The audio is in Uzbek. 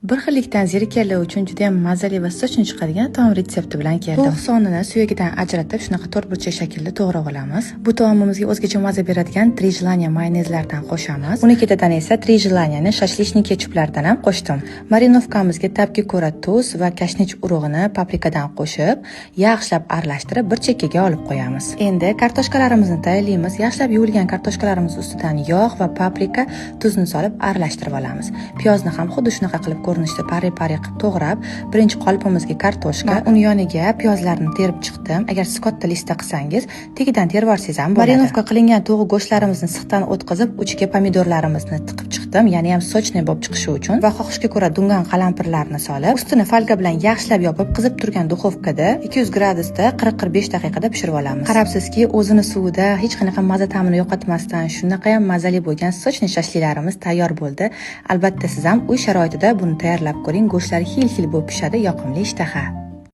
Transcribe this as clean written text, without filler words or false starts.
Bir xillikdan zerikarli uchun juda ham mazali va sochni chiqadigan taom retsepti bilan keldim. Tovuq sonini suyagidan ajratib, shunaqa to'rtburchak shaklda to'g'rab olamiz. Bu taomimizga o'zgacha mazza beradigan Три желания mayonezlardan qo'shamiz. Uni ketidan esa Три желанияni shashlichni ketchuplaridan ham qo'shdim. Marinovkamizga tabga ko'ra tuz va kashnich urug'ini paprikadan qo'shib, yaxshilab aralashtirib bir chekkaga olib qo'yamiz. Endi kartoshkalarimizni tayyorlaymiz. Yaxshilab yuvilgan kartoshkalarimiz ustidan yog' va paprika, tuzni solib aralashtirib olamiz. Piyozni ham xuddi shunaqa qilib ko'rinishda pari-pari qilib to'g'rab, birinchi qolipimizga kartoshka, uni yoniga piyozlarni terib chiqdim. Agar siz katta lista qilsangiz, tagidan terib olsangiz ham bo'ladi. Marinovka qilingan tovuq go'shtlarimizni siqdan o'tkazib, uchiga pomidorlarimizni tiqib chiqdim, ya'ni ham sochni bo'lib chiqishi uchun va xohishga ko'ra dungan qalampirlarni solib, ustini folga bilan yaxshilab yopib, qizib turgan duxovkada 200 gradusda 40-45 daqiqada pishirib olamiz. Qarabsizki, o'zini suvida hech qanaqa mazza ta'mini yo'qotmasdan shunaqa ham mazali bo'lgan sochni shashlilarimiz tayyor bo'ldi. Albatta siz ham uy sharoitida buni tayyorlab ko'ring. Go'shtlari xil-xil bo'lib pishadi, yoqimli ishtaha.